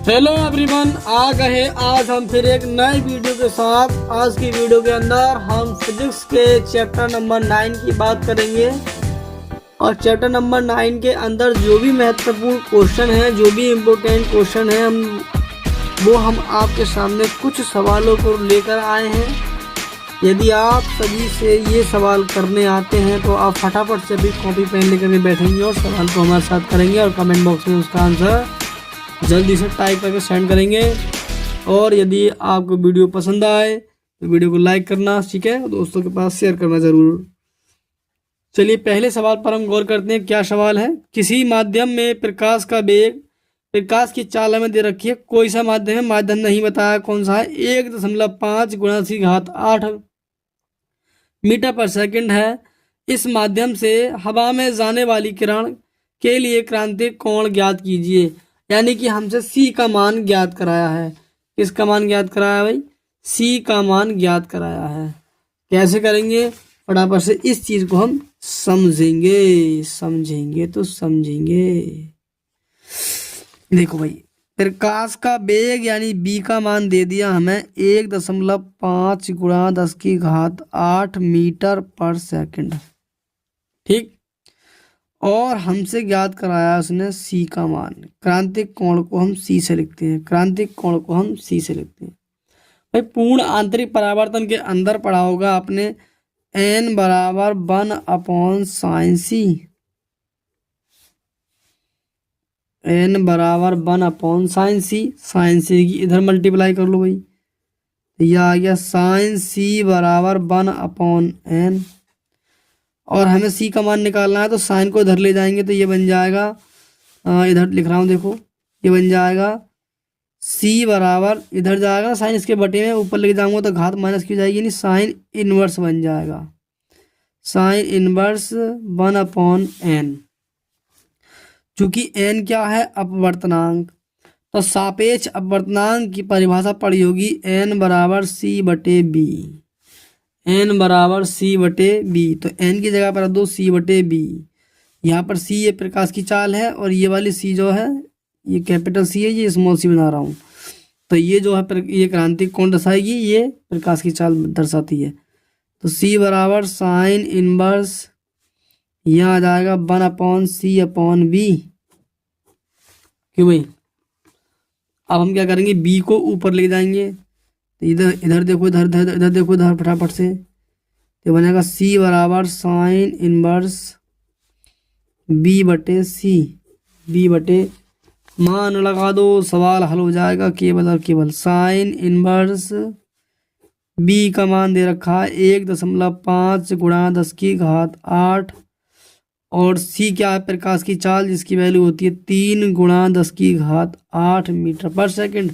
Hello everyone, आ गए आज हम फिर एक नई वीडियो के साथ। आज की वीडियो के अंदर हम फिजिक्स के चैप्टर नंबर 9 की बात करेंगे और चैप्टर नंबर 9 के अंदर जो भी महत्वपूर्ण क्वेश्चन है, जो भी इम्पोर्टेंट क्वेश्चन है, हम आपके सामने कुछ सवालों को लेकर आए हैं। यदि आप सभी से ये सवाल करने आते हैं तो आप फटाफट से भी कॉपी पेन लेकर के बैठेंगे और सवाल को हमारे साथ करेंगे और कमेंट बॉक्स में उसका आंसर जल्दी से टाइप करके सेंड करेंगे। और यदि आपको वीडियो पसंद आए तो वीडियो को लाइक करना, ठीक है, दोस्तों के पास शेयर करना ज़रूर। चलिए पहले सवाल पर हम गौर करते हैं। क्या सवाल है? किसी माध्यम में प्रकाश का वेग, प्रकाश की चाल हमें दे रखी है। कोई सा माध्यम है? माध्यम नहीं बताया कौन सा है। 1.5 × 10⁸ मीटर पर सेकंड है। इस माध्यम से हवा में जाने वाली किरण के लिए क्रांतिक कोण ज्ञात कीजिए। यानी कि हमसे सी का मान ज्ञात कराया है। किसका मान ज्ञात कराया है भाई? सी का मान ज्ञात कराया है। कैसे करेंगे? फटाफट से इस चीज को हम समझेंगे तो समझेंगे। देखो भाई, प्रकाश का वेग यानी बी का मान दे दिया हमें 1.5 × 10⁸ मीटर पर सेकंड, ठीक। और हमसे ज्ञात कराया उसने सी का मान। क्रांतिक कोण को हम सी से लिखते हैं। भाई पूर्ण आंतरिक परावर्तन के अंदर पढ़ा होगा आपने n = 1/sin c। n = 1/sin c। sin c की इधर मल्टीप्लाई कर लो भाई, यह आ गया sin c = 1/n। और हमें सी का मान निकालना है तो साइन को इधर ले जाएंगे तो ये बन जाएगा, इधर लिख रहा हूँ, देखो ये बन जाएगा सी बराबर, इधर जाएगा साइन इसके बटे में, ऊपर लेके जाऊंगा तो घात माइनस की जाएगी, यानी साइन इनवर्स बन जाएगा। Sine inverse 1/n। चूंकि n क्या है? अपवर्तनांक। तो सापेक्ष अपवर्तनांक की परिभाषा पड़ी होगी n = c/b। n = c/b। तो n की जगह पर रख दो c/b। यहाँ पर c ये प्रकाश की चाल है और ये वाली c जो है ये कैपिटल c है, ये स्मॉल c बना रहा हूँ। तो ये जो है ये क्रांतिक कोण दर्शाएगी, ये प्रकाश की चाल दर्शाती है। तो c बराबर साइन इनवर्स, यहाँ आ जाएगा 1/c/b। क्यों भाई? अब हम क्या करेंगे? b को ऊपर ले जाएंगे, इधर देखो, इधर देखो, इधर फटाफट से तो बनेगा c बराबर साइन इनवर्स b/c। मान लगा दो, सवाल हल हो जाएगा। केवल और केवल साइन इनवर्स b का मान दे रखा है 1.5 × 10⁸ और c क्या है? प्रकाश की चाल, जिसकी वैल्यू होती है 3 × 10⁸ मीटर पर सेकंड।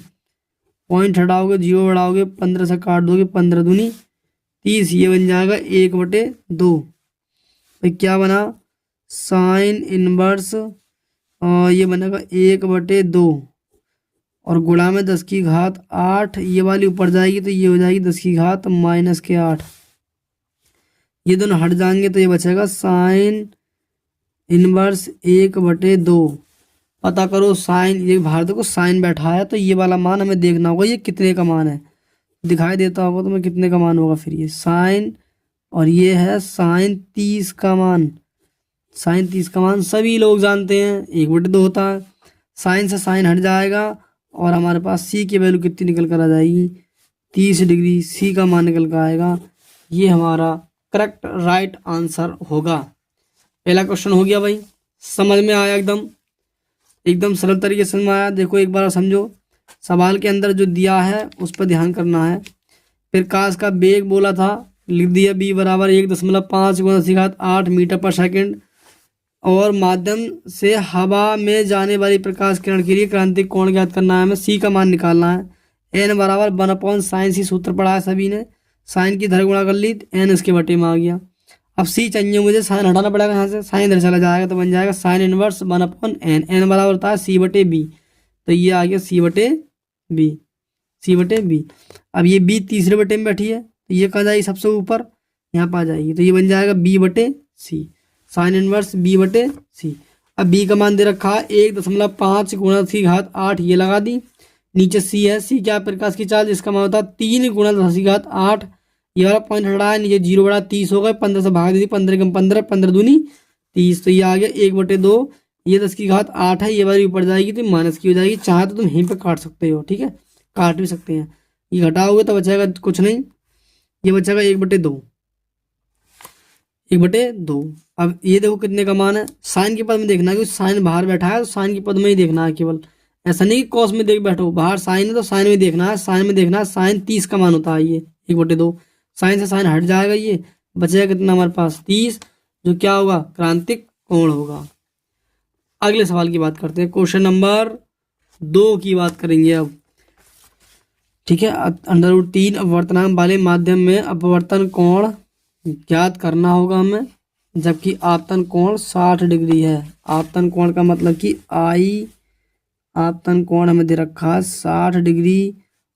पॉइंट हटाओगे, 0 बढ़ाओगे, 15 से काट दोगे, 15 दूनी 30, ये बन जाएगा 1/2। भाई क्या बना? साइन इनवर्स ये बनेगा 1/2 और गुणा में 10⁸, ये वाली ऊपर जाएगी तो ये हो जाएगी 10⁻⁻8। ये दोनों हट जाएंगे तो ये बचेगा साइन इनवर्स 1/2। पता करो साइन, ये बाहर देखो साइन बैठा है तो ये वाला मान हमें देखना होगा ये कितने का मान है। दिखाई देता होगा तो मैं कितने का मान होगा फिर ये साइन, और ये है साइन 30 का मान। साइन 30 का मान सभी लोग जानते हैं 1/2 होता है। साइन से साइन हट जाएगा और हमारे पास सी की वैल्यू कितनी निकल कर आ जाएगी? 30 डिग्री सी का मान निकल कर आएगा। ये हमारा करेक्ट राइट आंसर होगा। पहला क्वेश्चन हो गया भाई, समझ में आया? एकदम सरल तरीके से समझ में आया। देखो एक बार समझो, सवाल के अंदर जो दिया है उस पर ध्यान करना है। प्रकाश का वेग बोला था, लिख दिया b = 1.5 × 10⁸ मीटर पर सेकंड। और माध्यम से हवा में जाने वाली प्रकाश किरण के लिए क्रांतिक कोण ज्ञात करना है, हमें सी का मान निकालना है। n = 1/sin c सूत्र पढ़ा है सभी ने, साइन की इधर गुणा कर ली, n इसके बटे में आ गया। अब सी चाहिए मुझे, साइन हटाना पड़ेगा यहाँ से, साइन इधर चला जाएगा तो बन जाएगा साइन इनवर्स 1/n। n बराबर होता है c/b, तो ये आ गया c/b। अब ये b तीसरे बटे में बैठी है तो ये कहाँ जाएगी? सबसे ऊपर यहाँ पर आ जाएगी, तो ये बन जाएगा b/c। Sine inverse b/c। अब बी का मान दे रखा है 1.5 गुणा 10⁸ ये लगा दी। नीचे सी है, सी क्या प्रकाश की चाल जिसका मान होता है 3 गुणा 10⁸ ये वाला पॉइंट हटा है, नीचे 0 बड़ा 30 हो गए, 15 से भाग दी 15 कम 15, 15 दूनी 30, तो ये आ गया 1/2। ये 10⁸ है, ये वाली ऊपर जाएगी तो माइनस की हो जाएगी। चाहे तो तुम यहीं पे काट सकते हो, ठीक है, काट भी सकते हैं। ये घटाओगे तो बचेगा कुछ नहीं, ये बचेगा 1/2, 1/2। अब ये देखो कितने का मान है, साइन के पद में देखना है, क्योंकि साइन बाहर बैठा है तो साइन के पद में ही देखना है केवल, ऐसा नहीं कि कॉस में देख बैठो, बाहर साइन है तो साइन में देखना है, साइन में देखना है। साइन 30 का मान होता है, ये 1/2, साइन से साइन हट जाएगा, ये बचेगा कितना हमारे पास 30, जो क्या होगा क्रांतिक कोण होगा। अगले सवाल की बात करते हैं, क्वेश्चन नंबर 2 की बात करेंगे अब, ठीक है। √3 अपवर्तनांक वाले माध्यम में अपवर्तन कोण ज्ञात करना होगा हमें, जबकि आपतन कोण 60 डिग्री है। आपतन कोण का मतलब कि आपतन कोण हमें दे रखा है 60 डिग्री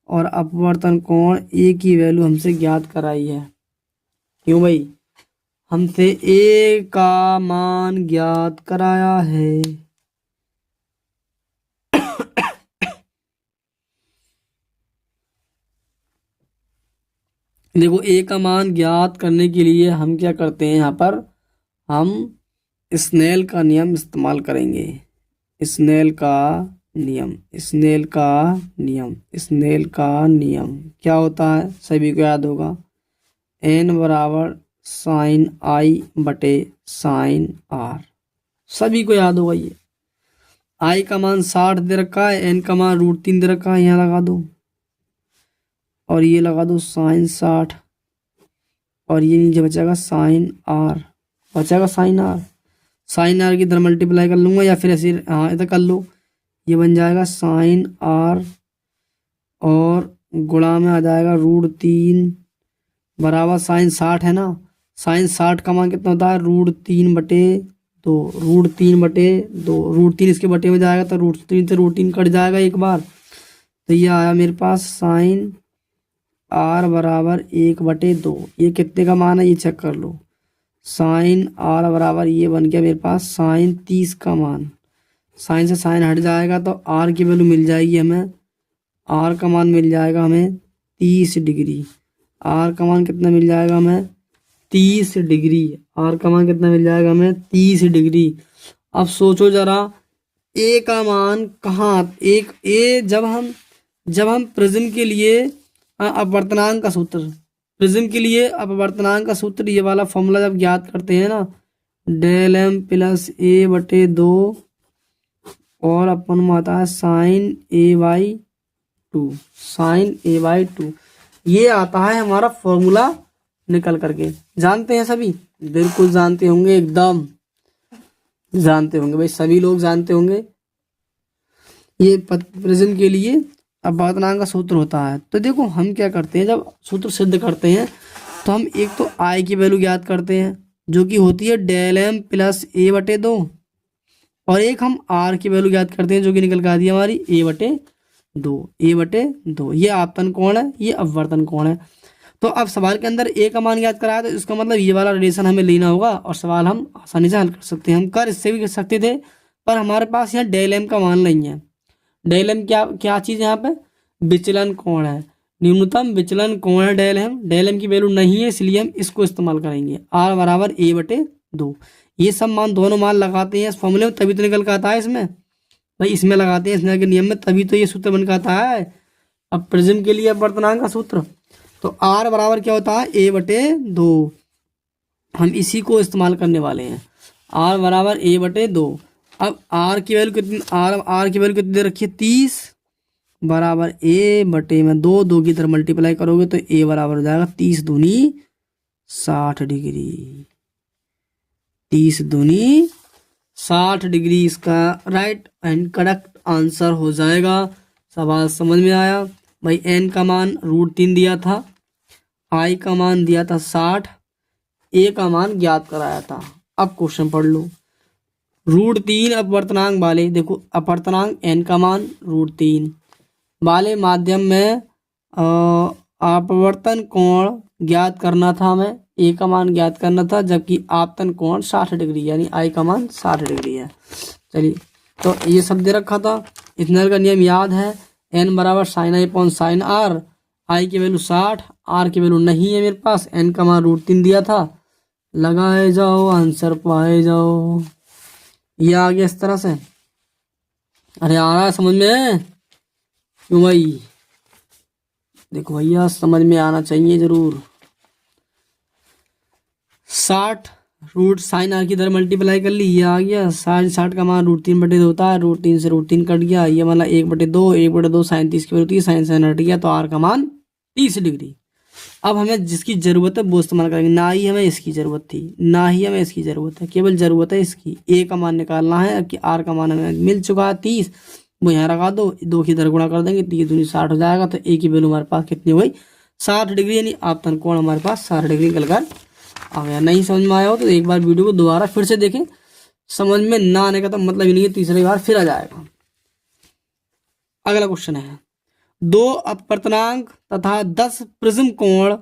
और अपवर्तन कोण ए की वैल्यू हमसे ज्ञात कराई है। क्यों भाई, हमसे ए का मान ज्ञात कराया है। देखो ए का मान ज्ञात करने के लिए हम क्या करते हैं, यहाँ पर हम स्नेल का नियम इस्तेमाल करेंगे। स्नेल का नियम, स्नेल का नियम, स्नेल का नियम क्या होता है सभी को याद होगा, n बराबर साइन आई बटे साइन आर, सभी को याद होगा। ये आई का मान 60 दे रखा है, n का मान √3 दे रखा है, यहाँ लगा दो और ये लगा दो साइन 60 और ये नीचे बचेगा साइन आर, बचेगा साइन आर। साइन आर की इधर मल्टीप्लाई कर लूंगा या फिर ऐसे हाँ इधर कर लो, ये बन जाएगा साइन आर और गुणा में आ जाएगा √3 बराबर साइन 60 है ना, साइन 60 का मान कितना होता है √3/2, √3/2, √3 इसके बटे में जाएगा तो √3 से √3 कट जाएगा एक बार, तो ये आया मेरे पास साइन आर बराबर 1/2। ये कितने का मान है ये चेक कर लो, साइन आर बराबर ये बन गया मेरे पास साइन 30 का मान, साइन से साइन हट जाएगा तो आर की वैल्यू मिल जाएगी हमें, आर का मान मिल जाएगा हमें 30 डिग्री। आर का मान कितना मिल जाएगा हमें 30 डिग्री, आर का मान कितना मिल जाएगा हमें 30 डिग्री। अब सोचो जरा ए का मान कहाँ, एक ए जब हम प्रिज्म के लिए अपवर्तनांक का सूत्र, प्रिज्म के लिए अपवर्तनांक का सूत्र ये वाला फॉर्मूला जब ज्ञात करते हैं ना, ΔM + a/2 और अपन में आता है साइन a/2, साइन a/2, ये आता है हमारा फॉर्मूला निकल करके। जानते हैं सभी, बिल्कुल जानते होंगे, एकदम जानते होंगे भाई, सभी लोग जानते होंगे। ये प्रिज्म के लिए अपवर्तनांक का सूत्र होता है। तो देखो हम क्या करते हैं, जब सूत्र सिद्ध करते हैं तो हम एक तो आई की वैल्यू ज्ञात करते हैं जो कि होती है ΔM + a/2 और एक हम आर की वैल्यू ज्ञात करते हैं जो कि निकल कर आती है हमारी a/2। ये आपतन कोण है, ये अपवर्तन कोण है। तो अब सवाल के अंदर ए का मान ज्ञात कराया तो इसका मतलब ये वाला रिलेशन हमें लेना होगा और सवाल हम आसानी से हल कर सकते हैं। हम कर इससे भी कर सकते थे पर हमारे पास यहाँ ΔM का मान नहीं है। ΔM क्या चीज़ यहाँ पे विचलन कोण है, न्यूनतम विचलन कोण है ΔM की वैल्यू नहीं है, इसलिए हम इसको इस्तेमाल करेंगे। आर बराबर a/2, ये सब मान दोनों मान लगाते हैं इस फॉर्मूले में तभी तो निकल कर आता है इसमें भाई, इसमें लगाते हैं इसमें के नियम में तभी तो ये सूत्र बन कर आता है। अब प्रिज्म के लिए अपवर्तनांक का सूत्र तो आर बराबर क्या होता है a/2, हम इसी को इस्तेमाल करने वाले हैं। आर बराबर a/2। अब आर की वैल्यू कितनी, आर की वैल्यू कितनी दे रखी है 30 बराबर a/2, 2 की तरफ मल्टीप्लाई करोगे तो a बराबर हो जाएगा 30 दूनी 60 डिग्री, 30 दूनी 60 डिग्री इसका राइट एंड करेक्ट आंसर हो जाएगा। सवाल समझ में आया भाई। n का मान √3 दिया था, i का मान दिया था 60, a का मान ज्ञात कराया था। अब क्वेश्चन पढ़ लो। √3 अपवर्तनांक वाले, देखो अपवर्तनांक n का मान √3 वाले माध्यम में अपवर्तन कोण ज्ञात करना था हमें, ए का मान ज्ञात करना था, जबकि आपतन कोण 60 डिग्री यानी आई का मान 60 डिग्री है। चलिए, तो ये सब दे रखा था। इथनॉल का नियम याद है, एन बराबर sine i upon sine r. I की वैल्यू 60, आर की वैल्यू नहीं है मेरे पास, एन का मान √3 दिया था। लगाए जाओ, आंसर पाए जाओ। ये आ गया इस तरह से। अरे आ रहा है समझ में? क्यों भाई? देखो भैया, समझ में आना चाहिए जरूर। 60 रूट साइन आर की तरह मल्टीप्लाई कर ली, ये आ गया। साइन 60 का मान √3/2 होता है, √3 से √3 कट गया, ये मतलब 1/2, 1/2 साइन 30 की वैल्यू थी, साइन साइन हट गया, तो आर का मान 30 डिग्री। अब हमें जिसकी जरूरत है वो इस्तेमाल करेंगे, ना ही हमें इसकी जरूरत थी, ना ही हमें इसकी जरूरत है, केवल जरूरत है इसकी। ए का मान निकालना है कि आर का मान हमें मिल चुका है 30, वो यहाँ लगा दो, 2 की तरह गुणा कर देंगे, 30 दूनी 60 हो जाएगा। तो ए की वैल्यू हमारे पास कितनी हो गई? 60 डिग्री, यानी आपतन कोण हमारे पास 60 डिग्री निकल कर आ गया। नहीं समझ में आया हो तो एक बार वीडियो को दोबारा फिर से देखें। समझ में ना आने का तो मतलब ही नहीं है, तीसरी बार फिर आ जाएगा। अगला क्वेश्चन है, 2 अपवर्तनांक तथा 10 प्रिज्म कोण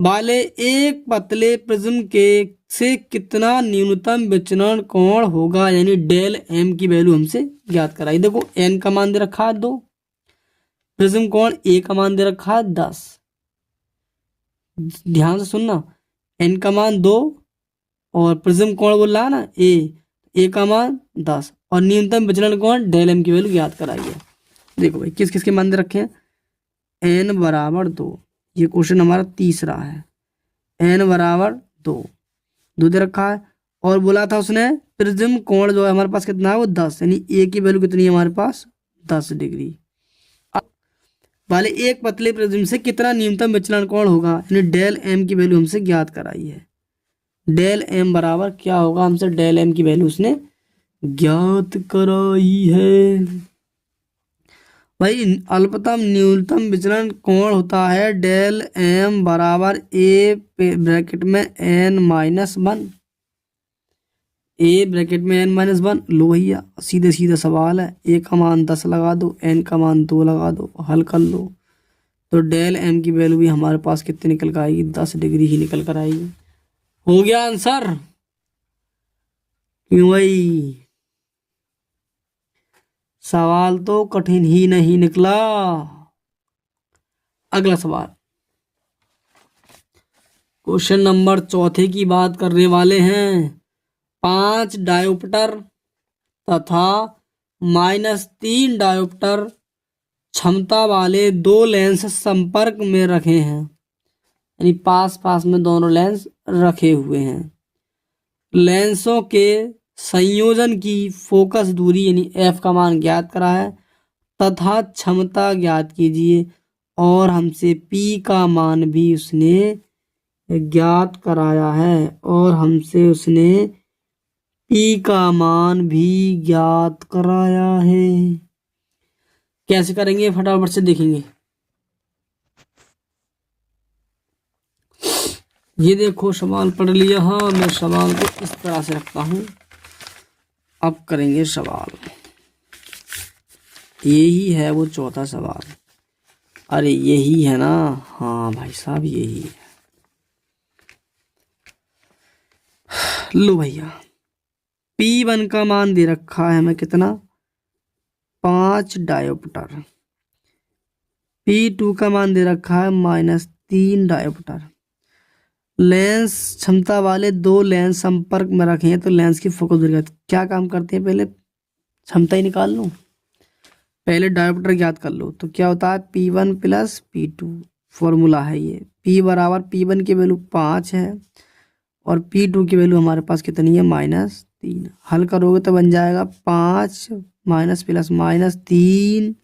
वाले एक पतले प्रिज्म के से कितना न्यूनतम विचलन कोण होगा, यानी डेल एम की वैल्यू हमसे ज्ञात कराई। देखो एन का मान दे रखा है 2, प्रिज्म कोण ए का मान दे रखा है 10। ध्यान से सुनना, एन का मान 2 और प्रिज्म कोण बोल रहा है ना ए का मान 10 और न्यूनतम विचलन कोण डेल एम की वैल्यू ज्ञात कराई है। देखो भाई, किस किस के मान दे रखे हैं? एन बराबर 2, ये क्वेश्चन हमारा तीसरा है। एन बराबर 2 दे रखा है, और बोला था उसने प्रिज्म कोण जो है हमारे पास कितना है, वो 10, यानी ए की वैल्यू कितनी है हमारे पास? 10 डिग्री। वाले एक पतले प्रिज्म से कितना न्यूनतम विचलन कोण होगा, यानी डेल एम की वैल्यू हमसे ज्ञात कराई है। डेल एम बराबर क्या होगा, हमसे डेल एम की वैल्यू उसने ज्ञात कराई है। भाई अल्पतम न्यूनतम विचलन कोण होता है डेल एम बराबर ए ब्रैकेट में n-1, ए ब्रैकेट में n-1। लो भैया, सीधे सीधे सवाल है, ए का मान 10 लगा दो, एन का मान 2 लगा दो, हल कर लो। तो डेल एम की वैल्यू भी हमारे पास कितनी निकल कर आएगी? 10 डिग्री ही निकल कर आएगी। हो गया आंसर? क्यों भाई? सवाल तो कठिन ही नहीं निकला। अगला सवाल, क्वेश्चन नंबर 4 की बात करने वाले हैं। 5 डायोप्टर तथा -3 डायोप्टर क्षमता वाले 2 लेंस संपर्क में रखे हैं, यानी पास पास में दोनों लेंस रखे हुए हैं। लेंसों के संयोजन की फोकस दूरी यानी एफ का मान ज्ञात करा है तथा क्षमता ज्ञात कीजिए, और हमसे पी का मान भी उसने ज्ञात कराया है, और हमसे उसने पी का मान भी ज्ञात कराया है। कैसे करेंगे फटाफट से देखेंगे। ये देखो सवाल पढ़ लिया। हाँ, मैं सवाल को इस तरह से रखता हूं। अब करेंगे सवाल, यही है वो चौथा सवाल। अरे यही है ना? हाँ भाई साहब, यही है। लो भैया, P1 का मान दे रखा है हमें कितना? 5 डायोप्टर। P2 का मान दे रखा है -3 डायोप्टर। लेंस क्षमता वाले 2 लेंस संपर्क में रखे हैं, तो लेंस की फोकस दूरी क्या काम करते हैं? पहले क्षमता ही निकाल लो, पहले डायोप्टर ज्ञात कर लो। तो क्या होता है? P1 + P2, फॉर्मूला है ये। P बराबर P1 की वैल्यू 5 है और P2 की वैल्यू हमारे पास कितनी है? -3। हल करोगे तो बन जाएगा 5 -3,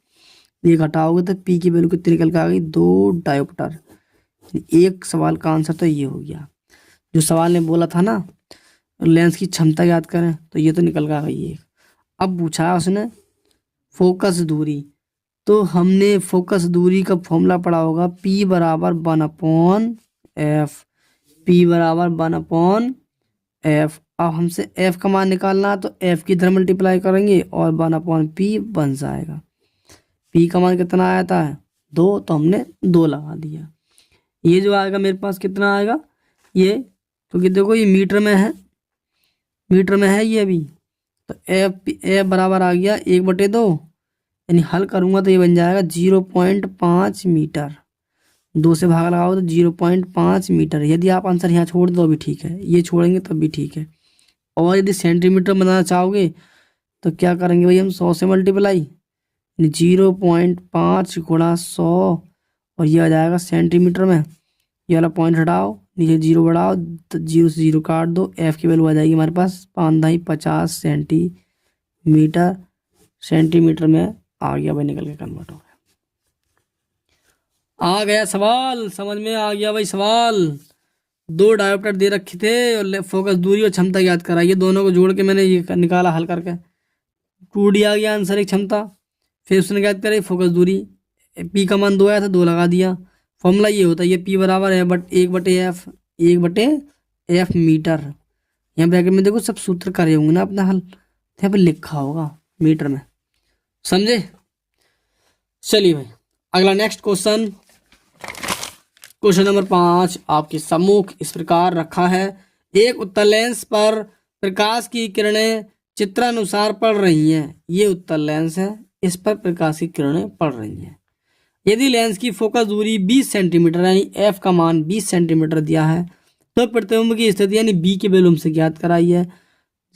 ये घटाओगे तो P की वैल्यू कितनी निकल के आ गई? 2 डायोप्टर। एक सवाल का आंसर तो ये हो गया। जो सवाल ने बोला था ना लेंस की क्षमता याद करें, तो ये तो निकल कर आ गई एक। अब पूछा है उसने फोकस दूरी, तो हमने फोकस दूरी का फॉर्मूला पढ़ा होगा, P बराबर 1/f। P बराबर 1/f। अब हमसे f का मान निकालना है, तो f की तरह मल्टीप्लाई करेंगे और 1/p बन जाएगा। P का मान कितना आया था? 2, तो हमने 2 लगा दिया। ये जो आएगा मेरे पास कितना आएगा? ये, क्योंकि देखो ये मीटर में है, मीटर में है ये अभी। तो एफ बराबर आ गया 1/2, यानी हल करूँगा तो ये बन जाएगा 0.5 मीटर। 2 से भाग लगाओ तो 0.5 मीटर। यदि आप आंसर यहाँ छोड़ दो भी ठीक है, ये छोड़ेंगे तब भी ठीक है। और यदि सेंटीमीटर बनाना चाहोगे तो क्या करेंगे भाई, हम 100 से मल्टीप्लाई, 0.5 गुणा 100, और ये आ जाएगा सेंटीमीटर में। ये वाला पॉइंट हटाओ, नीचे 0 बढ़ाओ, तो 0 से 0 काट दो, एफ की वैल्यू आ जाएगी हमारे पास 5×50 सेंटीमीटर। सेंटीमीटर में आ गया भाई, निकल के कन्वर्ट हो गया। आ गया सवाल, समझ में आ गया भाई सवाल। 2 डायोप्टर दे रखे थे और फोकस दूरी और क्षमता ज्ञात कराइए, दोनों को जोड़ के मैंने ये निकाला हल करके। 2D आ गया आंसर, एक क्षमता, फिर उसने ज्ञात करी फोकस दूरी, पी का मान 2 आया था, 2 लगा दिया। फॉर्मूला ये होता है, ये पी बराबर है 1/f मीटर। यहाँ ब्रैकेट में देखो सब सूत्र करे होंगे ना अपना हल, यहाँ पे लिखा होगा मीटर में, समझे। चलिए भाई अगला नेक्स्ट क्वेश्चन, क्वेश्चन नंबर 5 आपके सम्मुख इस प्रकार रखा है। एक उत्तल लेंस पर प्रकाश की किरणें चित्रानुसार पड़ रही हैं। ये उत्तल लेंस है, इस पर प्रकाश की किरणें पड़ रही हैं। यदि लेंस की फोकस दूरी 20 सेंटीमीटर यानी एफ का मान 20 सेंटीमीटर दिया है, तो प्रतिबिंब की स्थिति यानी बी के वैल्यू से ज्ञात कराई है,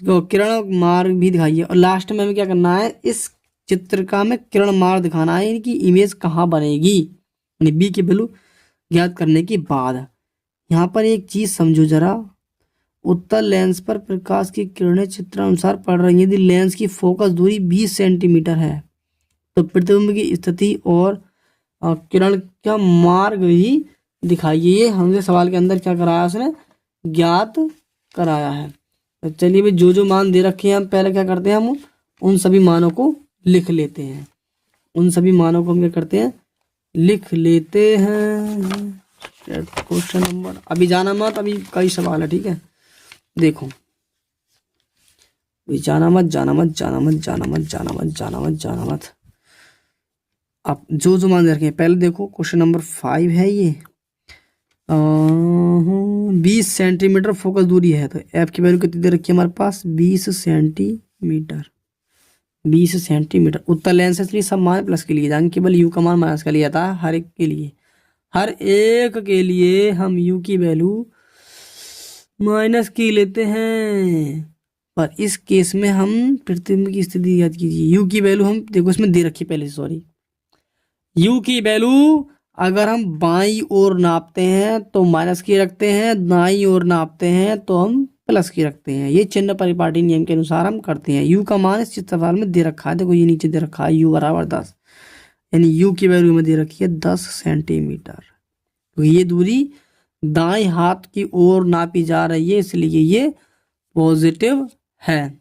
किरण मार्ग भी दिखाइए। और लास्ट में हमें क्या करना है, इस चित्र का में किरण मार्ग दिखाना है, इनकी इमेज कहाँ बनेगी, यानी बी की वैल्यू ज्ञात करने के बाद। यहाँ पर एक चीज समझो जरा, उत्तल लेंस पर प्रकाश की किरणें चित्रानुसार पड़ रही हैं। यदि लेंस की फोकस दूरी 20 सेंटीमीटर है तो प्रतिबिंब की स्थिति और किरण का मार्ग भी दिखाइए। ये हमसे सवाल के अंदर क्या कराया, उसने ज्ञात कराया है। तो चलिए भाई, जो जो मान दे रखे हैं हम पहले क्या करते हैं, हम उन सभी मानों को लिख लेते हैं। उन सभी मानों को हम क्या करते हैं, लिख लेते हैं। क्वेश्चन नंबर, अभी जाना मत, अभी कई सवाल है, ठीक है। देखो जाना मत, जाना मत, जाना मत, जाना मत, जाना मत, जाना मत, जाना मत। आप जो जो मान रखे हैं पहले देखो, क्वेश्चन नंबर 5 है ये। 20 सेंटीमीटर फोकस दूरी है, तो एफ की वैल्यू कितनी दे रखी है हमारे पास, 20 सेंटीमीटर। 20 सेंटीमीटर उत्तल लेंस, इसलिए सब मान प्लस के लिए जाएंगे, केवल यू का मान माइनस का लिया था हर एक के लिए। हर एक के लिए हम यू की वैल्यू माइनस की लेते हैं, पर इस केस में हम प्रतिबिंब की स्थिति याद कीजिए। यू की वैल्यू हम देखो इसमें दे रखी पहले, सॉरी, यू की वैल्यू अगर हम बाईं ओर नापते हैं तो माइनस की रखते हैं, दाईं ओर नापते हैं तो हम प्लस की रखते हैं। ये चिन्ह परिपाटी नियम के अनुसार हम करते हैं। यू का मान इस चित्रफल में दे रखा है, देखो ये नीचे दे रखा है यू बराबर 10, यानी यू की वैल्यू में दे रखी है 10 सेंटीमीटर। तो ये दूरी दाएं हाथ की ओर नापी जा रही है, इसलिए ये पॉजिटिव है।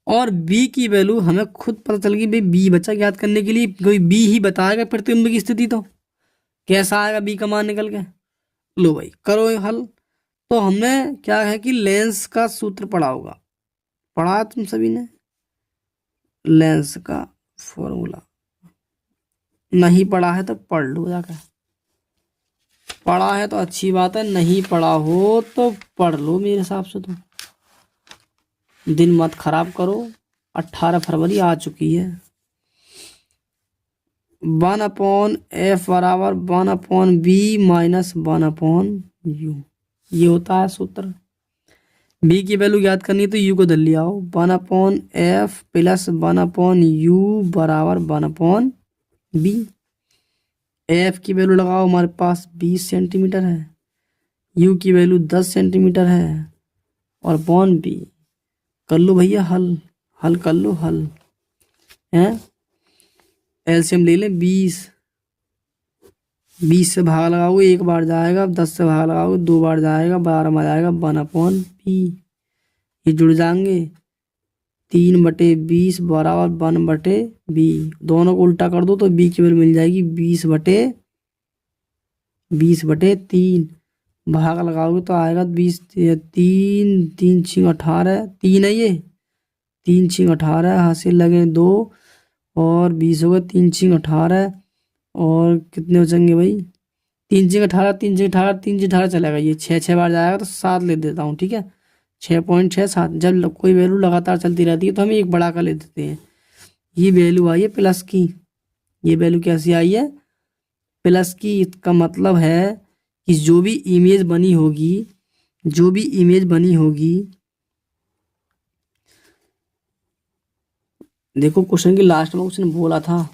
और बी की वैल्यू हमें खुद पता चल गई, भाई बी बचा ज्ञात करने के लिए, कोई बी ही बताएगा प्रतिबिंब की स्थिति, तो कैसा आएगा बी का मान निकल के। लो भाई करो हल। तो हमने क्या है कि लेंस का सूत्र पढ़ा होगा, पढ़ा तुम सभी ने लेंस का फॉर्मूला, नहीं पढ़ा है तो पढ़ लो जाकर, पढ़ा है तो अच्छी बात है, नहीं पढ़ा हो तो पढ़ लो मेरे हिसाब से। तो दिन मत खराब करो, 18 फरवरी आ चुकी है। 1/f बराबर 1/b माइनस 1/u, ये होता है सूत्र। b की वैल्यू याद करनी है तो u को धर लिया हो, 1/f प्लस 1/u बराबर 1/b। f की वैल्यू लगाओ, हमारे पास 20 सेंटीमीटर है, u की वैल्यू 10 सेंटीमीटर है, और b कर लो भैया हल, हल कर लो हल है। एलसीएम ले लें, 20 से भाग लगाओगे 1 बार जाएगा, 10 से भाग लगाओगे 2 बार जाएगा, 12 में जाएगा 1/b। ये जुड़ जाएंगे, 3/20 बराबर 1/b। दोनों को उल्टा कर दो तो b की वैल्यू मिल जाएगी 20/3। भाग लगाओगे तो आएगा 20, 3 3 6 18, 3 है ये, 3 6 18, हासिल लगे 2 और 20 होगा, 3 6 18, और कितने बचेंगे भाई, 3 जगह 18, 3 जगह 18, 3 जगह 18 चलेगा, ये 6 बार जाएगा तो 7 ले देता हूँ, ठीक है। 6.67, जब कोई वैल्यू लगातार चलती रहती है तो हम एक बढ़ा कर ले देते हैं। ये वैल्यू आई है प्लस की, ये वैल्यू कैसी आई है, प्लस की। इसका मतलब है कि जो भी इमेज बनी होगी, जो भी इमेज बनी होगी, देखो क्वेश्चन के लास्ट में उसने बोला था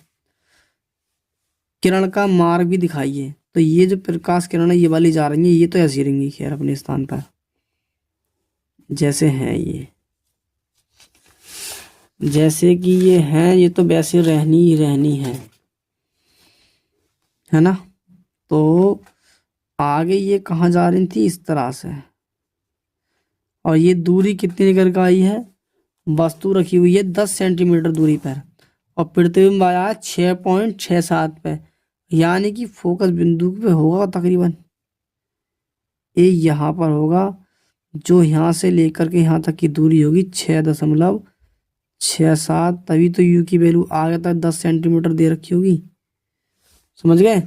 किरण का मार्ग भी दिखाइए, तो ये जो प्रकाश किरण है ये वाली जा रही है, ये तो ऐसी रहेंगी खैर अपने स्थान पर जैसे हैं, ये जैसे कि ये हैं, ये तो वैसे रहनी ही रहनी है ना। तो आगे ये कहाँ जा रही थी, इस तरह से, और ये दूरी कितनी निकल कर आई है, वस्तु रखी हुई है 10 सेंटीमीटर दूरी पर और प्रतिबिंब आया 6.67 पे, यानी कि फोकस बिंदु पे होगा तकरीबन ये यहाँ पर होगा, जो यहाँ से लेकर के यहाँ तक की दूरी होगी 6.67, तभी तो यू की वैल्यू आगे तक 10 सेंटीमीटर दे रखी होगी, समझ गए।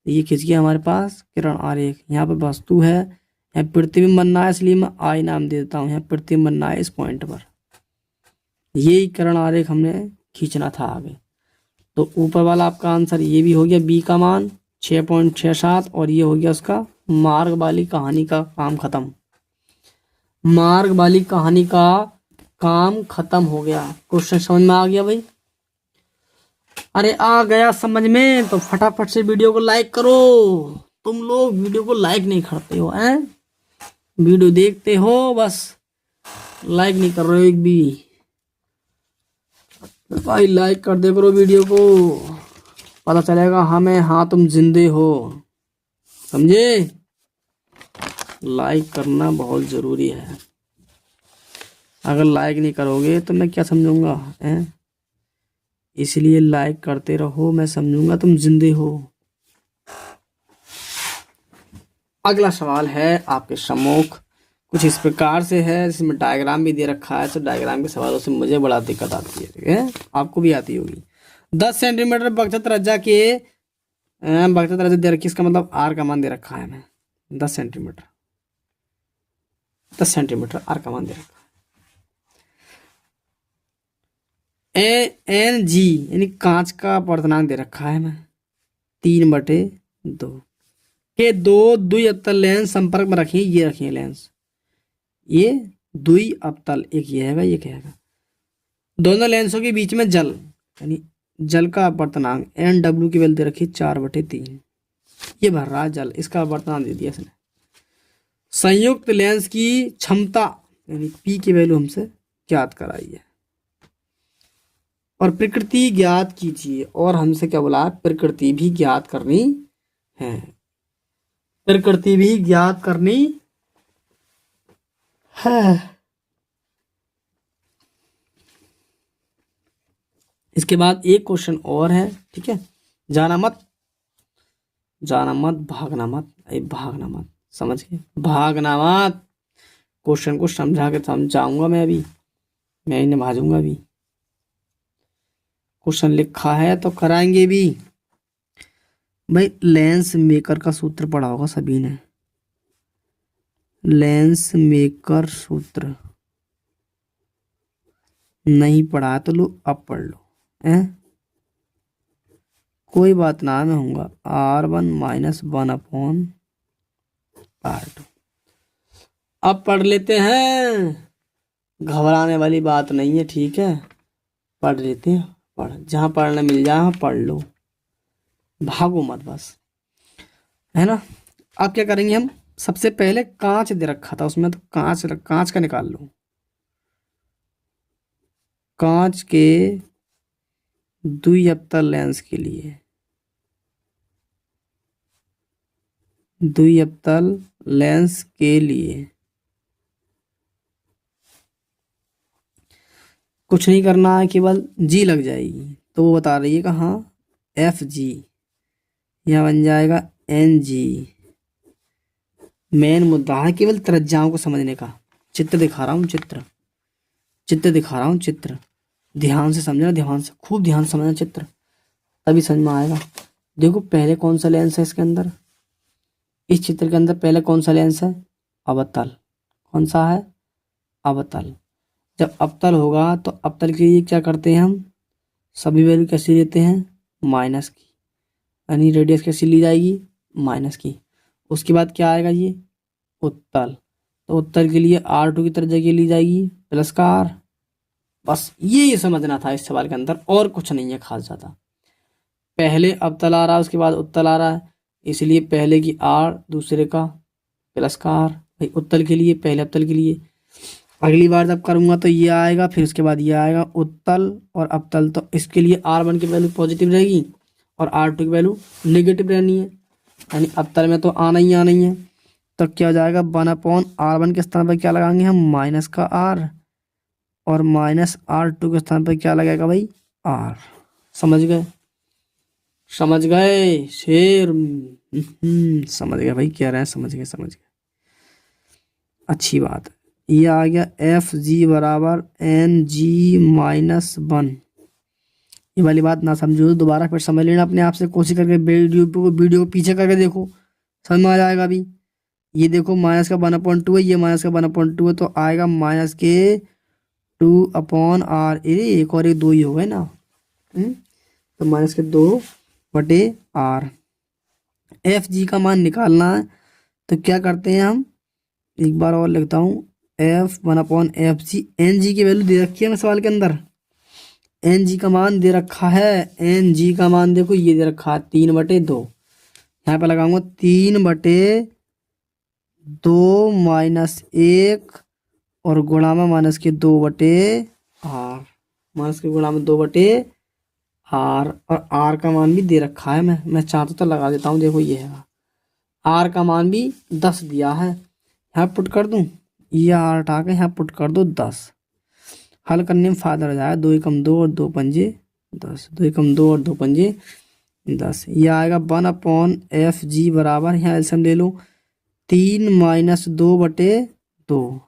ये खिंच गया हमारे पास किरण आरेख, यहाँ पर वस्तु है, यहाँ प्रतिबिंब बनना है, इसलिए मैं आई नाम दे देता हूँ, यहाँ प्रतिबिंब बनना है इस पॉइंट पर। यही किरण आरेख हमने खींचना था आगे। तो ऊपर वाला आपका आंसर ये भी हो गया, बी का मान 6.67, और ये हो गया उसका मार्ग वाली कहानी का काम खत्म। मार्ग वाली कहानी का काम खत्म हो गया। क्वेश्चन समझ में आ गया भाई? अरे आ गया समझ में तो फटाफट से वीडियो को लाइक करो। तुम लोग वीडियो को लाइक नहीं करते हो, हैं? वीडियो देखते हो बस, लाइक नहीं कर रहे हो एक भी। भाई लाइक कर दे करो वीडियो को, पता चलेगा हमें हाँ तुम जिंदे हो, समझे। लाइक करना बहुत जरूरी है, अगर लाइक नहीं करोगे तो मैं क्या समझूंगा, हैं? इसलिए लाइक करते रहो, मैं समझूंगा तुम जिंदे हो। अगला सवाल है आपके सम्मुख, कुछ इस प्रकार से है, इसमें डायग्राम भी दे रखा है, तो डायग्राम के सवालों से मुझे बड़ा दिक्कत आती है, ठीक है, आपको भी आती होगी। 10 सेंटीमीटर बक्षत रज्जा के बक्षत रज्जा दे रखी, इसका मतलब आर का मान दे रखा है हमें 10 सेंटीमीटर, 10 सेंटीमीटर आर का मान दे रखा है। एन जी यानी कांच का अपर्तनांक दे रखा है हमें 3/2 के दो द्वि अवतल लेंस संपर्क में रखिए, ये रखिए लेंस, ये द्वि अवतल, एक ये हैगा एक हैगा, दोनों लेंसों के बीच में जल यानी जल का अपवर्तनांक एन डब्ल्यू की वैल्यू दे रखी 4/3, ये भर रहा है जल, इसका अपवर्तनांक दे दिया इसने। संयुक्त लेंस की क्षमता यानी पी की वैल्यू हमसे ज्ञात कराई है, और प्रकृति ज्ञात कीजिए, और हमसे क्या बोला है, प्रकृति भी ज्ञात करनी है, प्रकृति भी ज्ञात करनी है। इसके बाद एक क्वेश्चन और है, ठीक है, जाना मत भागना मत, भागना मत, समझ गए, भागना मत। क्वेश्चन को समझा के समझाऊंगा मैं, अभी मैं इन्हें भाजूंगा अभी। क्वेश्चन लिखा है तो कराएंगे भी भाई। लेंस मेकर का सूत्र पढ़ा होगा सभी ने, लेंस मेकर सूत्र नहीं पढ़ा तो लो अब पढ़ लो, हैं? कोई बात ना, मैं होऊंगा R1 - 1/R2। अब पढ़ लेते हैं, घबराने वाली बात नहीं है, ठीक है, पढ़ लेते हैं, पढ़ जहाँ पढ़ना मिल जाए पढ़ लो, भागो मत बस, है ना। अब क्या करेंगे हम, सबसे पहले कांच दे रखा था उसमें, तो कांच का निकाल लो, कांच के द्वि अवतल लेंस के लिए, द्वि अवतल लेंस के लिए कुछ नहीं करना है, केवल जी लग जाएगी, तो वो बता रही है कहाँ, FG, यहाँ बन जाएगा NG। मेन मुद्दा है केवल त्रिज्याओं को समझने का, चित्र दिखा रहा हूँ, चित्र दिखा रहा हूँ, चित्र ध्यान से समझना, ध्यान से, खूब ध्यान से समझना चित्र, तभी समझ में आएगा। देखो पहले कौन सा लेंस है इसके अंदर, इस चित्र के अंदर पहले कौन सा लेंस है? अवतल। कौन सा है? अवतल। जब अवतल होगा तो अवतल के लिए क्या करते हैं हम? सभी वैल्यू कैसी लेते हैं? माइनस की, यानी रेडियस कैसी ली जाएगी? माइनस की। उसके बाद क्या आएगा? ये उत्तल। तो उत्तल के लिए R2 की तरह जगह ली जाएगी प्लस का R। बस ये समझना था इस सवाल के अंदर, और कुछ नहीं है खास ज़्यादा। पहले अवतल आ रहा है, उसके बाद उत्तल आ रहा है, इसलिए पहले की R, दूसरे का प्लस का R। भाई उत्तल के लिए, पहले अवतल के लिए। अगली बार जब करूँगा तो ये आएगा, फिर उसके बाद ये आएगा उत्तल और अवतल। तो इसके लिए R1 की वैल्यू पॉजिटिव रहेगी और R2 की वैल्यू नेगेटिव रहनी है, यानी अवतल में तो आना ही है। तो क्या हो जाएगा? 1/R1 के स्थान पर क्या लगाएंगे हम? माइनस का R, और माइनस R2 के स्थान पर क्या लगेगा भाई? R। समझ गए? समझ गए शेर? समझ गए भाई, कह रहे हैं समझ गए। अच्छी बात है। ये आ गया FG बराबर NG-1। ये वाली बात ना समझो तो दोबारा फिर समझ लेना अपने आप से, कोशिश करके वीडियो को पीछे करके देखो, समझ में आ जाएगा। अभी ये देखो माइनस का 1/2 है, ये माइनस का 1/2 है, तो आएगा माइनस के 2/R। अरे एक और एक दो ही हो गए ना। तो माइनस के 2/R। FG का मान निकालना है, तो क्या करते हैं हम? एक बार और लिखता हूँ, F1/FG। NG की वैल्यू दे रखी है मैं सवाल के अंदर, NG का मान दे रखा है। NG का मान देखो ये दे रखा है 3/2। यहाँ पे लगाऊंगा 3/2 माइनस 1 और गुणा में माइनस के 2/R। माइनस के गुणा में 2/R, और R का मान भी दे रखा है। मैं चाहता तो लगा देता हूँ, देखो ये है R का मान भी 10 दिया है। यहाँ पुट कर दूँ, ये R हटा के यहाँ पुट कर दो 10। हल करने में फायदा हो जाएगा। 2 एकम 2 और 2 पंजे 10। 2 एकम 2 और 2 पंजे 10। ये आएगा 1/FG बराबर, यहाँ एल्सियम ले लो, 3 माइनस 2/2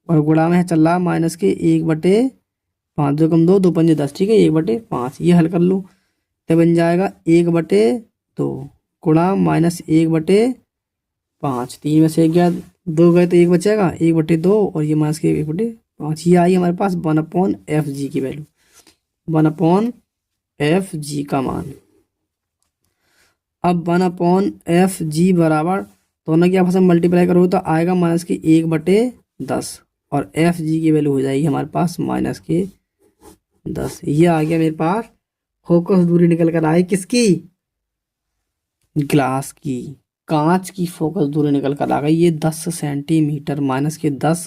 और गुणा में चल रहा माइनस के 1/5। 2 एकम 2, 2 पंजे 10, ठीक है, 1/5। ये हल कर लो तो बन जाएगा 1/2 गुणा माइनस 1/5। 3 में से 1 गया, 2 गए तो 1 बचेगा, 1/2 और ये माइनस के 1/5। ये आई हमारे पास 1/FG की वैल्यू, 1/FG का मान। अब 1/FG बराबर दोनों की आपस में मल्टीप्लाई करोगे तो आएगा माइनस के 1/10 और FG की वैल्यू हो जाएगी हमारे पास माइनस के 10। ये आ गया मेरे पास फोकस दूरी निकल कर आई किसकी? ग्लास की, कांच की फोकस दूरी निकल कर आ गई। ये 10 सेंटीमीटर, माइनस के 10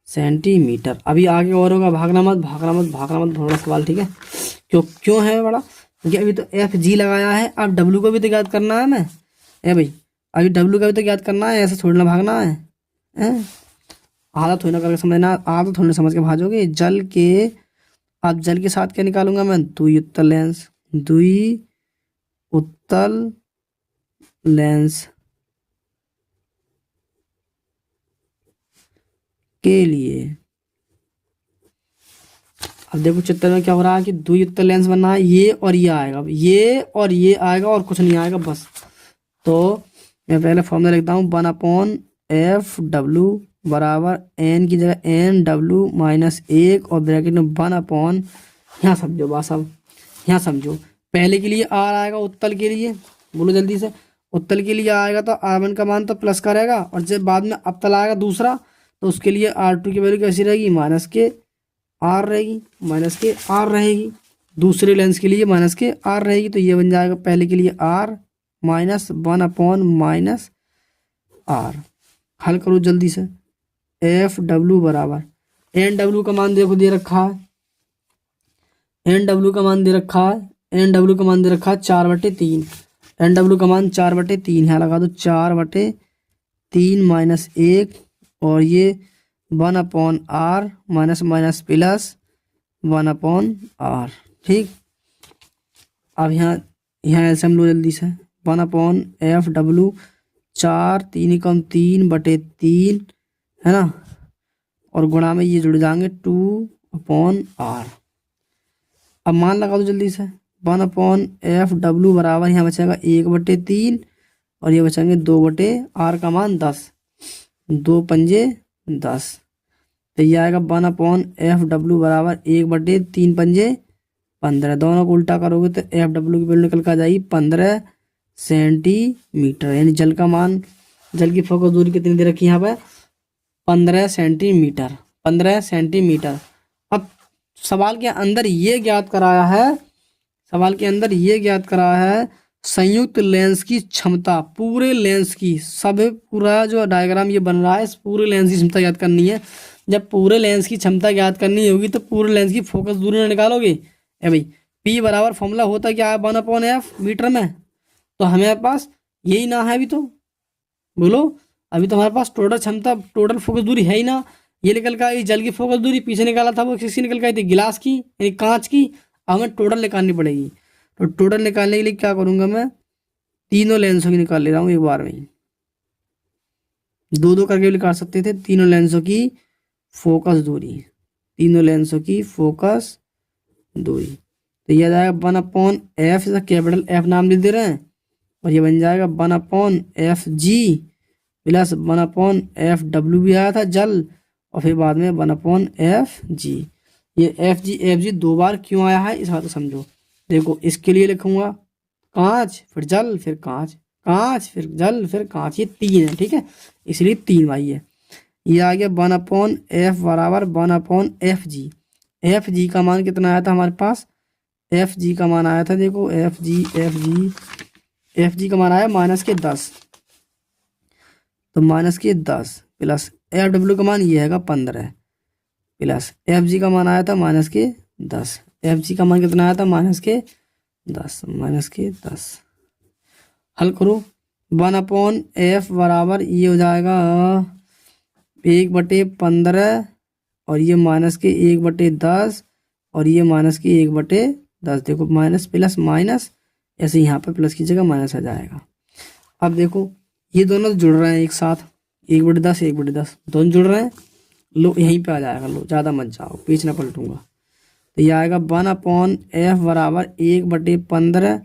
सेंटीमीटर। अभी आगे और होगा, भागना मत थोड़ा सवाल, ठीक है? क्यों है बड़ा? क्योंकि अभी तो FG लगाया है, अब W को भी तो याद करना है। मैं भाई अभी W का भी तो याद करना है, ऐसे थोड़ी ना भागना है, आधा थोड़ी ना करके समझना, आधा थोड़ी ना समझ के भागोगे। अब जल के साथ क्या निकालूंगा मैं? द्वि उत्तल लेंस के लिए। अब देखो चित्र में क्या हो रहा है कि द्वि उत्तल लेंस बनना है, ये और ये आएगा, ये और ये आएगा और कुछ नहीं आएगा बस। तो मैं पहले फॉर्मूला लिखता हूँ, 1/FW बराबर N की जगह NW-1 और ब्रैकेट में 1/, यहाँ समझो बस। अब यहाँ समझो, पहले के लिए R आएगा, उत्तल के लिए बोलो जल्दी से। उत्तल के लिए आएगा तो R1 का मान तो प्लस का रहेगा, और जब बाद में अवतल आएगा दूसरा तो उसके लिए R2 की वैल्यू कैसी रहेगी? माइनस के R रहेगी। दूसरे लेंस के लिए माइनस के R रहेगी। तो ये बन जाएगा पहले के लिए R माइनस 1/-R। हल करो जल्दी से। FW बराबर NW का मान देखो दे रखा है, NW का मान दे रखा है 4/3। NW का मान 4/3, यहाँ लगा दो 4/3 माइनस 1 और ये 1/R minus minus plus 1/R, ठीक। अब यहाँ ऐसे हम लो जल्दी से, 1/FW 4 3 कम 3/3 है ना, और गुणा में ये जुड़ जाएंगे 2/R। अब मान लगा दो जल्दी से, 1/FW बराबर यहाँ बचेगा 1/3 और ये बचेंगे 2/r का मान 10, 2 पंजे 10। तो ये आएगा 1/FW बराबर 1/3 पंजे 15। दोनों को उल्टा करोगे तो FW की वैल्यू निकल कर आ जाएगी 15 सेंटीमीटर। यानी जल का मान, जल की फोकस दूरी कितनी दे रखी है यहाँ पे, 15 सेंटीमीटर, 15 सेंटीमीटर। अब सवाल के अंदर ये ज्ञात कराया है, सवाल के अंदर ये ज्ञात कराया है संयुक्त लेंस की क्षमता, पूरे लेंस की, सब पूरा जो डायग्राम ये बन रहा है इस पूरे लेंस की क्षमता ज्ञात करनी है। जब पूरे लेंस की क्षमता ज्ञात करनी होगी तो पूरे लेंस की फोकस दूरी ना निकालोगे। ए भाई P बराबर फॉर्मूला होता क्या है 1/F मीटर में, तो हमारे पास यही ना है अभी तो, बोलो अभी तो हमारे पास टोटल क्षमता, टोटल फोकस दूरी है ही ना। ये निकल के आई जल की फोकस दूरी, पीछे निकाला था वो किसकी निकल के आई थी, गिलास की यानी कांच की। अब हमें टोटल निकालनी पड़ेगी, तो टोटल निकालने के लिए क्या करूंगा मैं, तीनों लेंसों की निकाल ले रहा हूँ एक बार में, 2-2 करके भी निकाल सकते थे। तीनों लेंसों की फोकस दूरी, तीनों लेंसों की फोकस दूरी, तो यह जाएगा 1/F, कैपिटल F नाम लिख दे रहे हैं, और ये बन जाएगा 1/FG प्लस 1/FW भी आया था जल, और फिर बाद में 1/FG। ये FG दो बार क्यों आया है इस बात को समझो। देखो इसके लिए लिखूंगा कांच फिर जल फिर कांच, कांच फिर जल फिर कांच, ये 3 है, ठीक है, इसलिए 3 भाई है। ये आ गया 1/F बराबर 1/FG। FG का मान कितना आया था हमारे पास, FG का मान आया था, देखो FG का मान आया -10, तो -10 प्लस FW का मान ये हैगा 15 प्लस FG का मान आया था -10। FG का मान कितना आया था -10। हल करो, 1/F बराबर ये हो जाएगा 1/15 और ये -1/10 और ये -1/10। देखो माइनस प्लस माइनस, ऐसे यहाँ पर प्लस की जगह माइनस आ जाएगा। अब देखो ये दोनों जुड़ रहे हैं एक साथ, 1/10 1/10 दोनों जुड़ रहे हैं, लो यहीं पे आ जाएगा, लो ज़्यादा मत जाओ, पेज ना पलटूंगा। तो ये आएगा 1/F बराबर 1/15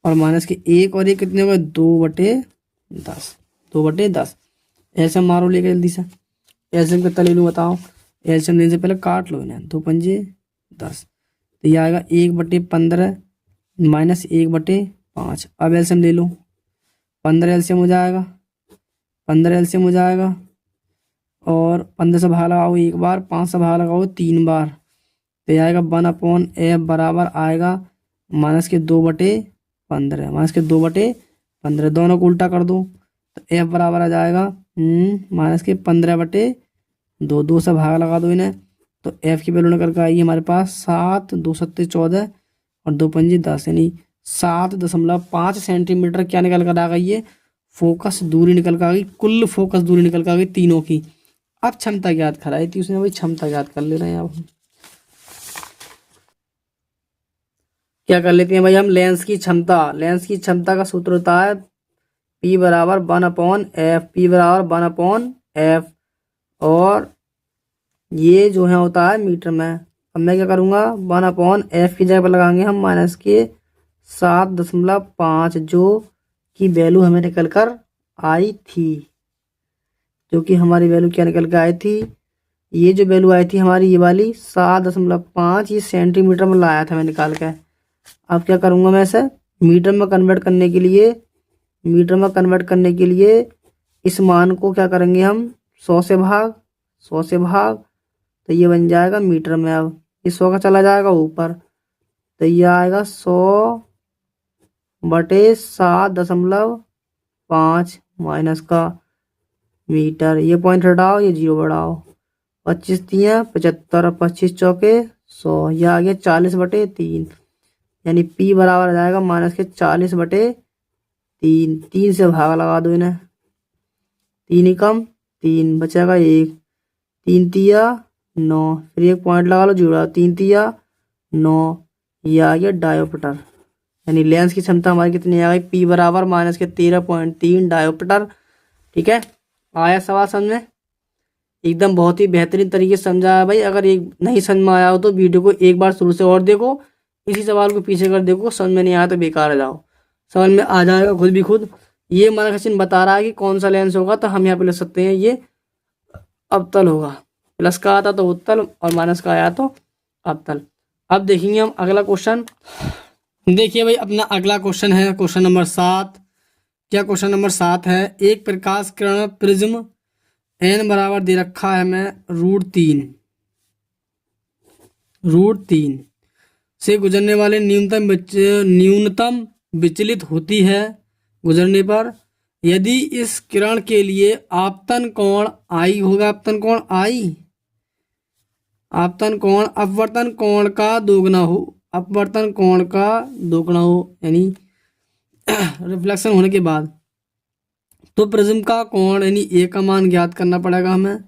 और माइनस के 1 और 1 कितने हो गए 2/10, 2/10। एल्सियम मारो लेके जल्दी से, एल्सियम कितना ले लूँ बताओ, एल्सियम लेने से पहले काट लो इन्हें, 2 पंजे 10। तो ये आएगा 1/15 माइनस 1/5। अब एल्सियम ले लो, 15 एल्सियम हो जाएगा, 15 एल्सियम हो जाएगा, और 15 से भाग लगाओ एक बार, 5 से भाग लगाओ 3 बार, तो आएगा 1/F बराबर आएगा -2/15, -2/15। दोनों को उल्टा कर दो तो F बराबर आ जाएगा -15/2, 2 से भाग लगा दो इन्हें, तो F की वैल्यू निकल कर आएगी हमारे पास 7, 2 सत्ते 14 और 2 पंजे 10, यानी 7.5 सेंटीमीटर क्या निकल कर आ गई है, फोकस दूरी निकल कर आ गई, कुल फोकस दूरी निकल कर आ गई तीनों की। अब क्षमता ज्ञात कराई थी उसने, भाई क्षमता ज्ञात कर ले रहे हैं। अब क्या कर लेते हैं भाई हम, लेंस की क्षमता, लेंस की क्षमता का सूत्र होता है P बराबर 1/F, P बराबर 1/F, और ये जो है होता है मीटर में। अब मैं क्या करूँगा 1/F की जगह पर लगाएंगे हम -7.5 जो की वैल्यू हमें निकल कर आई थी, जो कि हमारी वैल्यू क्या निकल कर आई थी, ये जो वैल्यू आई थी हमारी ये वाली 7.5, ये सेंटीमीटर में लाया था मैं निकाल के। अब क्या करूँगा मैं इसे मीटर में कन्वर्ट करने के लिए, मीटर में कन्वर्ट करने के लिए इस मान को क्या करेंगे हम 100 से भाग, 100 से भाग, तो ये बन जाएगा मीटर में। अब ये 100 का चला जाएगा ऊपर, तो ये आएगा 100/7.5 माइनस का मीटर, ये पॉइंट हटाओ ये 0 बढ़ाओ, 25 तियाँ 75, 25 चौके 100, यह आ गया 40/3, यानी P बराबर आ जाएगा -40/3। 3 से भाग लगा दो इन्हें, 3 ही कम 3 बचेगा 1, 3 तिया 9, फिर एक पॉइंट लगा लो 0, 3 तिया 9, ये आ गया डायोप्टर। यानी लेंस की क्षमता हमारी कितनी आ गई, P बराबर -13.3 डायोप्टर। ठीक है, आया सवाल समझ में, एकदम बहुत ही बेहतरीन तरीके से समझा है भाई। अगर एक नहीं समझ में आया हो तो वीडियो को एक बार शुरू से और देखो, इसी सवाल को पीछे कर देखो, समझ में नहीं आया तो बेकार जाओ, समझ में आ जाएगा खुद भी खुद। ये हमारा क्वेश्चन बता रहा है कि कौन सा लेंस होगा, तो हम यहाँ पे लिख सकते हैं ये अवतल होगा। प्लस का आता तो उत्तल और माइनस का आया तो अवतल। अब देखेंगे हम अगला क्वेश्चन। देखिए भाई, अपना अगला क्वेश्चन है क्वेश्चन नंबर 7। क्या क्वेश्चन नंबर 7 है, एक प्रकाश किरण प्रिज्म n बराबर दे रखा है हमें √3 से गुजरने वाले न्यूनतम विचलित होती है गुजरने पर। यदि इस किरण के लिए आपतन कोण आई होगा, आपतन कोण आई, आपतन कोण अपवर्तन कोण का दोगुना हो, अपवर्तन कोण का दोगुना हो यानी रिफ्लेक्शन होने के बाद, तो प्रिज्म का कोण यानी ए का मान ज्ञात करना पड़ेगा हमें।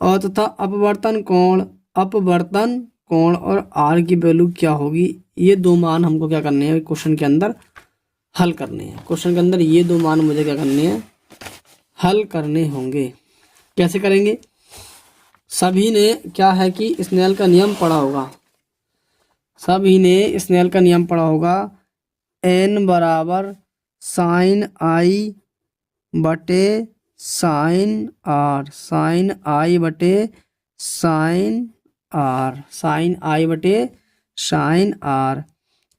और तथा अपवर्तन कोण और आर की वैल्यू क्या होगी, ये दो मान हमको क्या करने हैं क्वेश्चन के अंदर हल करने हैं। क्वेश्चन के अंदर ये दो मान मुझे क्या करने हैं, हल करने होंगे। कैसे करेंगे, सभी ने क्या है कि स्नेल का नियम पढ़ा होगा, सभी ने स्नेल का नियम पढ़ा होगा। n बराबर साइन आई बटे साइन आर, साइन आई बटे साइन आर, साइन आई बटे साइन आर।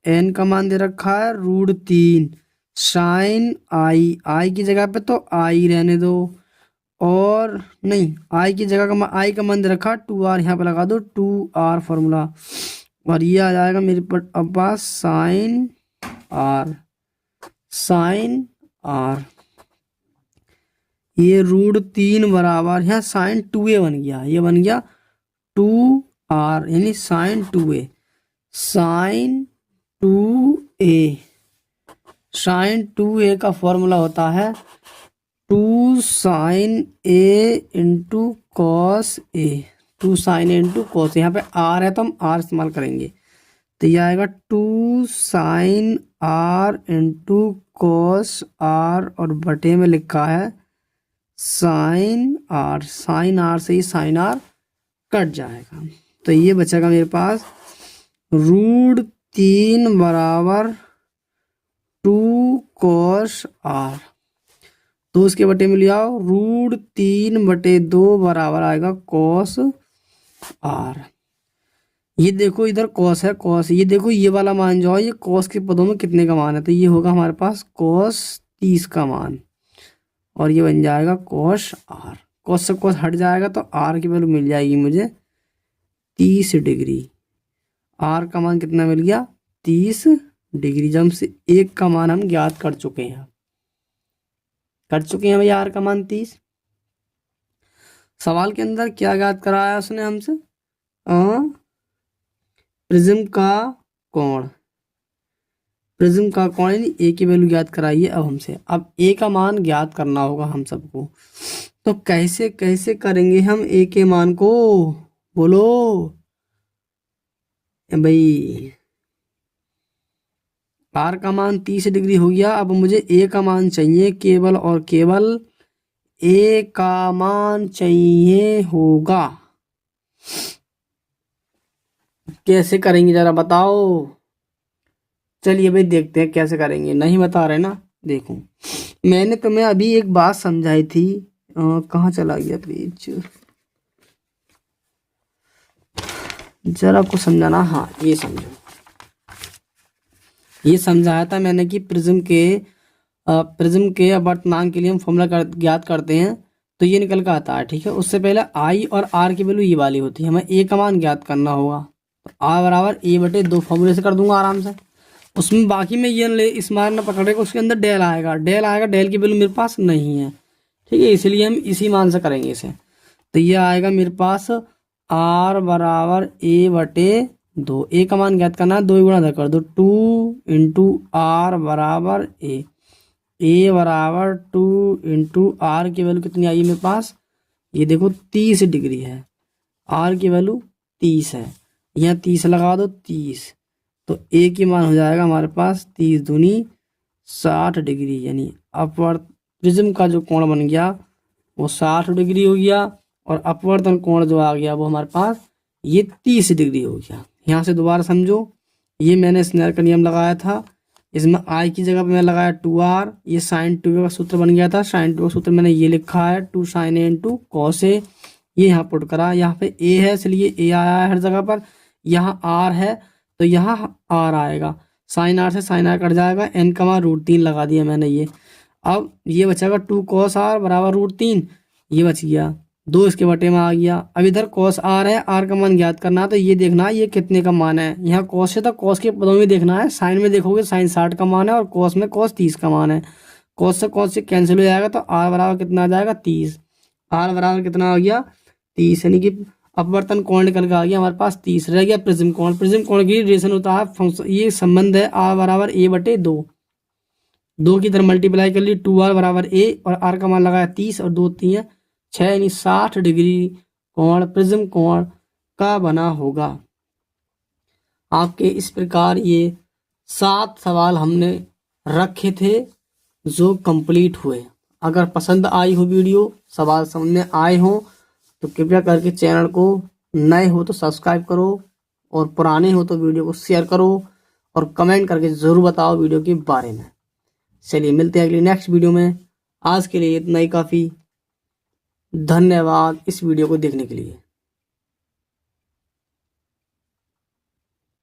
n का मान दे रखा है √3। साइन आई की जगह पे तो आई रहने दो, और नहीं आई की जगह का आई का मान दे रखा 2r, यहाँ पे लगा दो 2r फॉर्मूला, और ये आ जाएगा मेरे पास साइन आर, साइन आर। ये √3 बराबर यहाँ साइन 2a बन गया, ये बन गया 2r यानी sign 2a, sign 2a, sign 2a का फॉर्मूला होता है 2 sine a into cos a, 2 sine a into cos. यहाँ पे r है तो हम r इस्तेमाल करेंगे, तो ये आएगा 2 sine r into cos r, और बटे में लिखा है साइन r, साइन r से ही साइन r कट जाएगा, तो ये बचेगा मेरे पास √3 बराबर 2 कॉस r, तो उसके बटे में ले आओ √3 बटे 2 बराबर आएगा कॉस r। ये देखो इधर कॉस है, कॉस, ये देखो ये वाला मान जो है ये कॉस के पदों में कितने का मान है, तो ये होगा हमारे पास कॉस 30 का मान, और ये बन जाएगा कॉस r। कॉस से कॉस हट जाएगा तो r की वैल्यू मिल जाएगी मुझे 30 डिग्री। r का मान कितना मिल गया 30 डिग्री, जब से एक का मान हम ज्ञात कर चुके हैं, भैया r का मान 30। सवाल के अंदर क्या ज्ञात कराया उसने हमसे, प्रिज्म का कोण, प्रिज्म का कोण यानी ए की वैल्यू ज्ञात कराइए अब हमसे। अब ए का मान ज्ञात करना होगा हम सबको, तो कैसे कैसे करेंगे हम ए के मान को, बोलो भाई। आर का मान 30 डिग्री हो गया, अब मुझे ए का मान चाहिए, केवल और केवल ए का मान चाहिए होगा। कैसे करेंगे जरा बताओ, चलिए भाई देखते हैं कैसे करेंगे। नहीं बता रहे ना, देखो मैंने तुम्हें अभी एक बात समझाई थी, कहाँ चला गया पेज, जरा आपको समझाना। हाँ ये समझो, ये समझाया था मैंने कि प्रिज्म के अपवर्तनांक के लिए हम फॉर्मूला ज्ञात करते हैं तो ये निकल कर आता है, ठीक है। उससे पहले आई और आर की वैल्यू ये वाली होती है, हमें ए का मान ज्ञात करना होगा, तो आर बराबर ए बटे 2 फॉर्मूले से कर दूंगा आराम से। उसमें बाकी में ये ले इस मान न पकड़ेगा, उसके अंदर डेल आएगा, डेल की वैल्यू मेरे पास नहीं है, ठीक है, इसलिए हम इसी मान से करेंगे इसे। तो ये आएगा मेरे पास आर बराबर ए बटे 2, ए का मान ज्ञात करना है, 2 गुणा कर दो 2 इंटू आर बराबर ए बराबर 2 इंटू आर की वैल्यू कितनी आई मेरे पास, ये देखो 30 डिग्री है, आर की वैल्यू 30 है, यहाँ 30 लगा दो 30, तो ए की मान हो जाएगा हमारे पास 30 दूनी 60 डिग्री, यानी अपवर्त प्रिज्म का जो कोण बन गया वो 60 डिग्री हो गया, और अपवर्तन कोण जो आ गया वो हमारे पास ये 30 डिग्री हो गया। यहाँ से दोबारा समझो, ये मैंने स्नेल का नियम लगाया था, इसमें आई की जगह पे मैं लगाया 2r, ये साइन 2 का सूत्र बन गया था, साइन 2 का सूत्र मैंने ये लिखा है 2 sin a into cos A, ये यहाँ पुट करा, यहाँ पे a है इसलिए a आया है हर जगह पर, यहाँ r है तो यहाँ r आएगा, साइन r से साइन r कट जाएगा, n का मान √3 लगा दिया मैंने ये। अब ये बचेगा 2 cos r बराबर √3, ये बच गया, 2 इसके बटे में आ गया। अब इधर cos r है, r का मान ज्ञात करना है तो ये देखना है ये कितने का मान है, यहाँ cos है तो cos के पदों में देखना है, साइन में देखोगे साइन 60 का मान है और cos में cos 30 का मान है, cos से कैंसिल हो जाएगा तो r बराबर कितना आ जाएगा 30, r बराबर कितना आ गया 30, यानी कि अपवर्तन कोण निकल के आ गया हमारे पास 30। रह गया प्रिज्म कोण, प्रिज्म कोण की रिलेशन होता है फंक्शन, ये संबंध है r बराबर a बटे 2, 2 की तरफ मल्टीप्लाई कर ली 2r बराबर a और r का मान लगाया 30 और 2 3 6 यानी 60 डिग्री कोण प्रिज्म कोण का बना होगा। आपके इस प्रकार ये 7 सवाल हमने रखे थे जो कंप्लीट हुए। अगर पसंद आई हो वीडियो, सवाल समझ में आए हो तो कृपया करके चैनल को, नए हो तो सब्सक्राइब करो और पुराने हो तो वीडियो को शेयर करो और कमेंट करके ज़रूर बताओ वीडियो के बारे में। चलिए मिलते हैं अगली नेक्स्ट वीडियो में, आज के लिए इतना ही काफ़ी। धन्यवाद इस वीडियो को देखने के लिए।